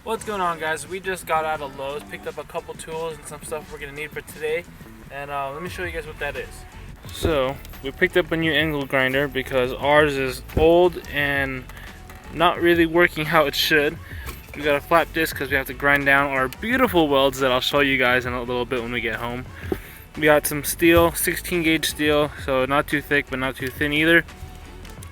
What's going on, guys? We just got out of Lowe's, picked up a couple tools and some stuff we're gonna need for today, and let me show you guys what that is. So we picked up a new angle grinder because ours is old and not really working how it should. We got a flat disc because we have to grind down our beautiful welds that I'll show you guys in a little bit when we get home. We got some steel, 16 gauge steel, so not too thick but not too thin either,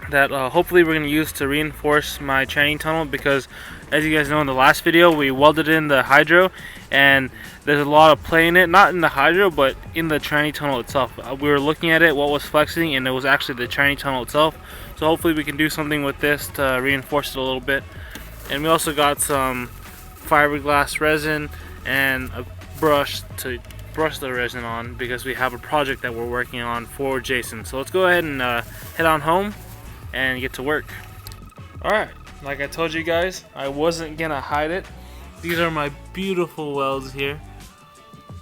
that hopefully we're going to use to reinforce my tranny tunnel, because as you guys know, in the last video we welded in the hydro and there's a lot of play in it, not in the hydro but in the tranny tunnel itself. We were looking at it, what was flexing, and it was actually the tranny tunnel itself. So hopefully we can do something with this to reinforce it a little bit. And we also got some fiberglass resin and a brush to brush the resin on, because we have a project that we're working on for Jason. So let's go ahead and head on home and get to work. Alright, like I told you guys, I wasn't gonna hide it. These are my beautiful welds here.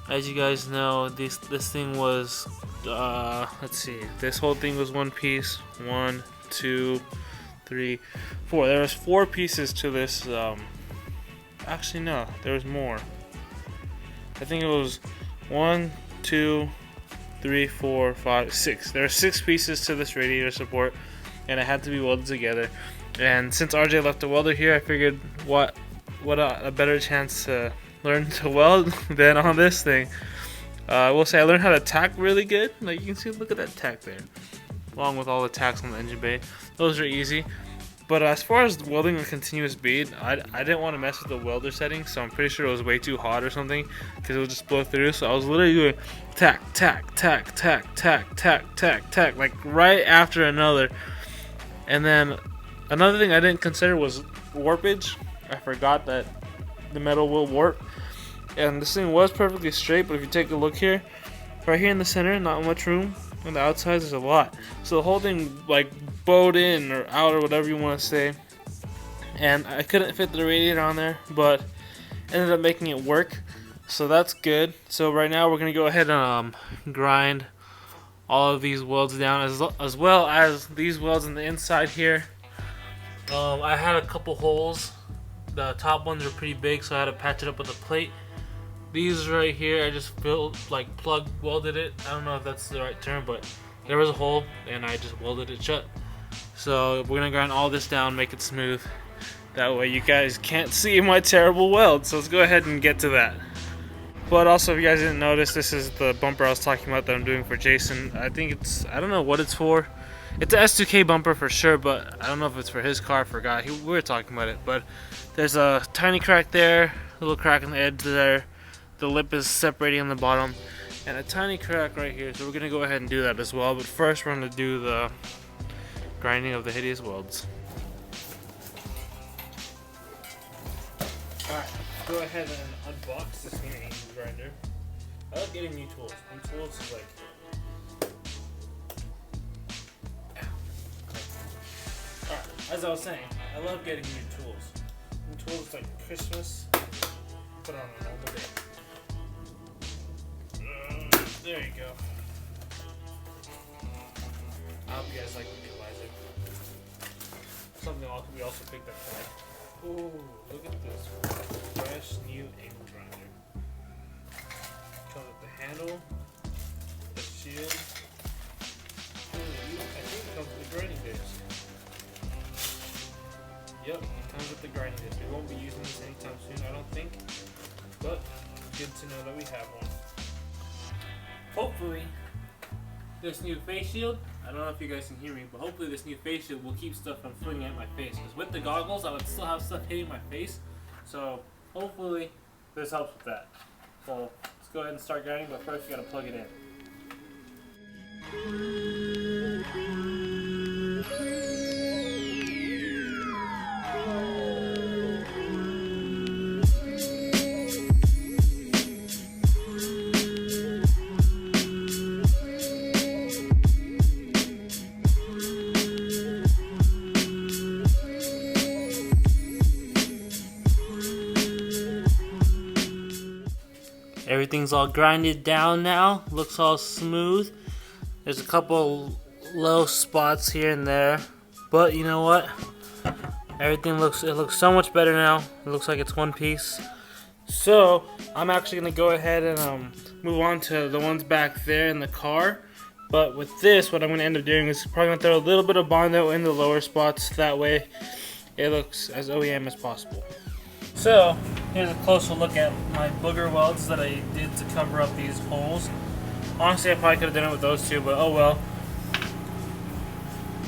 As you guys know, this thing was let's see, this whole thing was one piece. 1, 2, 3, 4. There was 4 pieces to this. Actually no, there was more. I think it was 1, 2, 3, 4, 5, 6. There are 6 pieces to this radiator support, and it had to be welded together. And since RJ left the welder here, I figured what a better chance to learn to weld than on this thing. I will say I learned how to tack really good. Like you can see, look at that tack there, along with all the tacks on the engine bay. Those are easy. But as far as welding a continuous bead, I didn't want to mess with the welder settings, so I'm pretty sure it was way too hot or something, because it would just blow through. So I was literally doing tack, tack, tack, tack, tack, tack, tack, tack, like right after another. And then another thing I didn't consider was warpage. I forgot that the metal will warp. And this thing was perfectly straight, but if you take a look here, right here in the center, not much room. On the outside, there's a lot. So the whole thing like bowed in or out or whatever you want to say. And I couldn't fit the radiator on there, but ended up making it work. So that's good. So right now we're going to go ahead and grind all of these welds down, as well as these welds on the inside here. I had a couple holes. The top ones are pretty big, so I had to patch it up with a plate. These right here, I just plug welded it. I don't know if that's the right term, but there was a hole and I just welded it shut. So we're gonna grind all this down, make it smooth. That way you guys can't see my terrible weld. So let's go ahead and get to that. But also, if you guys didn't notice, this is the bumper I was talking about that I'm doing for Jason. I don't know what it's for. It's an S2K bumper for sure, but I don't know if it's for his car. I forgot. We were talking about it, but there's a tiny crack there, a little crack on the edge there. The lip is separating on the bottom, and a tiny crack right here. So we're gonna go ahead and do that as well. But first, we're gonna do the grinding of the hideous welds. All right, go ahead and unbox this new angle grinder. I love getting new tools. New tools is like. Alright, as I was saying, I love getting new tools. New tools like Christmas. Put on a normal day. There you go. I hope you guys like the equalizer. Something we also picked up today. Ooh, look at this fresh new angle grinder. Comes with the handle, the shield. Ooh, I think it comes with the grinding disc. Yep, it comes with the grinding disc. We won't be using this anytime soon, I don't think. But good to know that we have one. Hopefully, this new face shield, I don't know if you guys can hear me, but hopefully this new face shield will keep stuff from flying at my face. Because with the goggles, I would still have stuff hitting my face. So hopefully this helps with that. So let's go ahead and start grinding, but first we gotta plug it in. Everything's all grinded down now, looks all smooth. There's a couple low spots here and there, but you know what? Everything looks so much better now. It looks like it's one piece. So I'm actually gonna go ahead and move on to the ones back there in the car. But with this, what I'm gonna end up doing is probably gonna throw a little bit of Bondo in the lower spots. That way, it looks as OEM as possible. So here's a closer look at my booger welds that I did to cover up these holes. Honestly, I probably could have done it with those two, but oh well.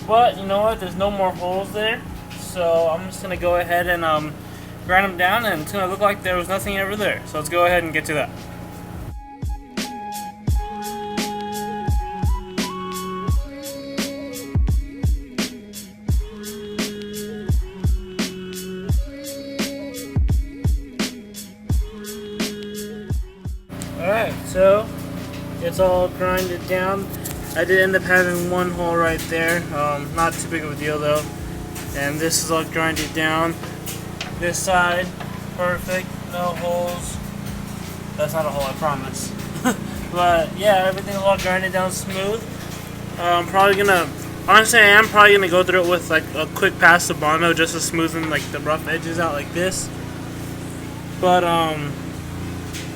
But you know what? There's no more holes there. So I'm just going to go ahead and grind them down, and it's going to look like there was nothing ever there. So let's go ahead and get to that. Alright, so it's all grinded down. I did end up having one hole right there. Not too big of a deal though. And this is all grinded down. This side, perfect, no holes. That's not a hole, I promise. But yeah, everything's all grinded down smooth. I'm probably gonna, honestly, I am probably gonna go through it with like a quick pass of Bondo just to smoothen like the rough edges out like this. But I'm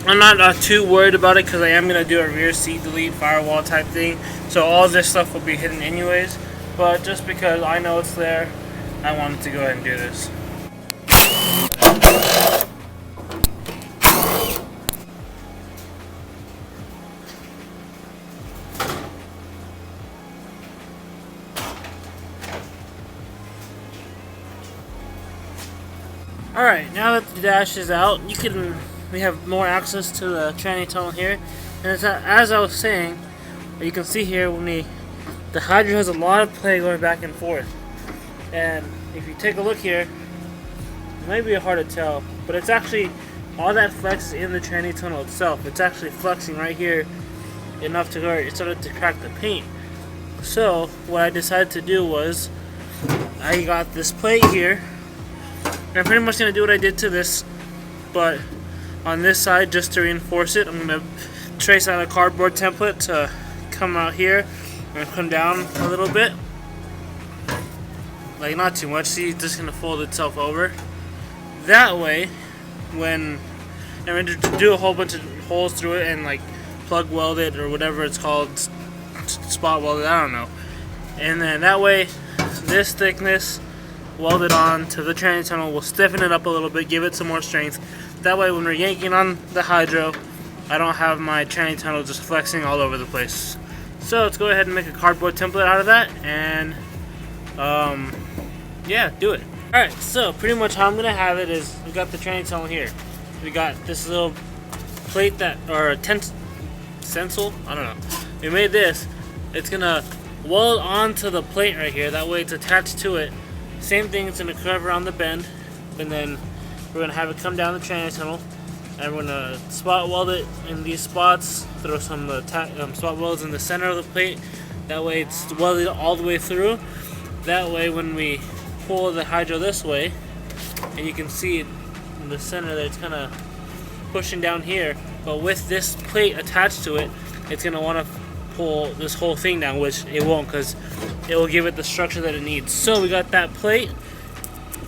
not too worried about it because I am gonna do a rear seat delete firewall type thing. So all this stuff will be hidden anyways. But just because I know it's there, I wanted to go ahead and do this. Alright, now that the dash is out, we have more access to the tranny tunnel here. And as I was saying, you can see here the hydro has a lot of play going back and forth. And if you take a look here, it might be hard to tell, but it's actually, all that flex is in the tranny tunnel itself. It's actually flexing right here enough to where it started to crack the paint. So what I decided to do was, I got this plate here, and I'm pretty much going to do what I did to this, but on this side, just to reinforce it, I'm going to trace out a cardboard template to come out here and come down a little bit. Like not too much, see, it's just going to fold itself over. That way, when I'm going to do a whole bunch of holes through it and like plug weld it or whatever it's called, spot weld it, I don't know. And then that way, this thickness welded on to the tranny tunnel will stiffen it up a little bit, give it some more strength. That way when we're yanking on the hydro, I don't have my tranny tunnel just flexing all over the place. So let's go ahead and make a cardboard template out of that, and yeah, do it. Alright, so pretty much how I'm gonna have it is, we got the tranny tunnel here. We got this little plate that, or a stencil, I don't know. We made this. It's gonna weld onto the plate right here, that way it's attached to it. Same thing, it's gonna curve around the bend, and then we're gonna have it come down the tranny tunnel, and we're gonna spot weld it in these spots, throw some spot welds in the center of the plate, that way it's welded all the way through. That way when we pull the hydro this way, and you can see it in the center there, it's kind of pushing down here, but with this plate attached to it, it's gonna want to pull this whole thing down, which it won't, because it will give it the structure that it needs. So we got that plate,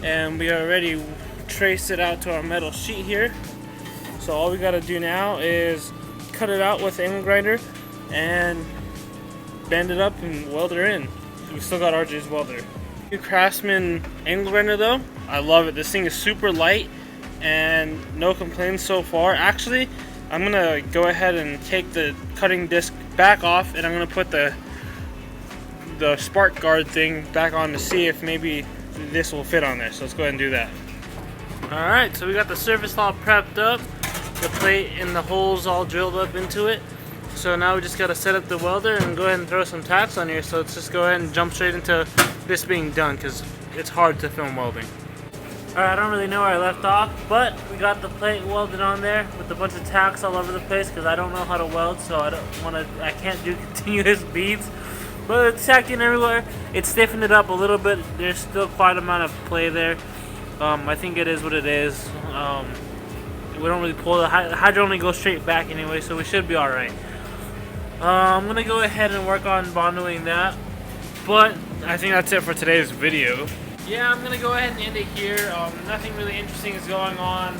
and we already traced it out to our metal sheet here. So all we got to do now is cut it out with the angle grinder and bend it up and weld it in. We still got RJ's welder. New Craftsman angle grinder though, I love it. This thing is super light and no complaints so far. Actually, I'm gonna go ahead and take the cutting disc back off, and I'm gonna put the spark guard thing back on to see if maybe this will fit on there. So let's go ahead and do that. Alright, so we got the surface all prepped up, the plate and the holes all drilled up into it. So now we just got to set up the welder and go ahead and throw some tacks on here. So let's just go ahead and jump straight into this being done, because it's hard to film welding. Alright, I don't really know where I left off, but we got the plate welded on there with a bunch of tacks all over the place, because I don't know how to weld, so I can't do continuous beads. But it's tacked in everywhere. It stiffened it up a little bit. There's still quite a amount of play there. I think it is what it is. We don't really pull the hydro, only goes straight back anyway, so we should be alright. I'm gonna go ahead and work on bondoing that, but I think that's it for today's video. yeah, I'm gonna go ahead and end it here. Nothing really interesting is going on,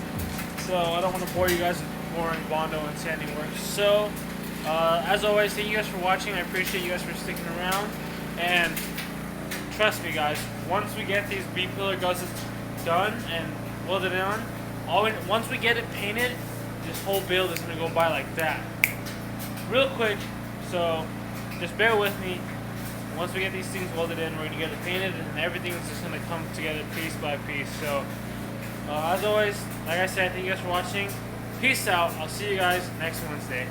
so I don't want to bore you guys with boring Bondo and sanding work. So, as always, thank you guys for watching. I appreciate you guys for sticking around, and trust me, guys. Once we get these B-pillar guzzles done and welded on, once we get it painted, this whole build is gonna go by like that, real quick. So, just bear with me. Once we get these things welded in, we're going to get it painted, and everything is just going to come together piece by piece. So, as always, like I said, thank you guys for watching. Peace out. I'll see you guys next Wednesday.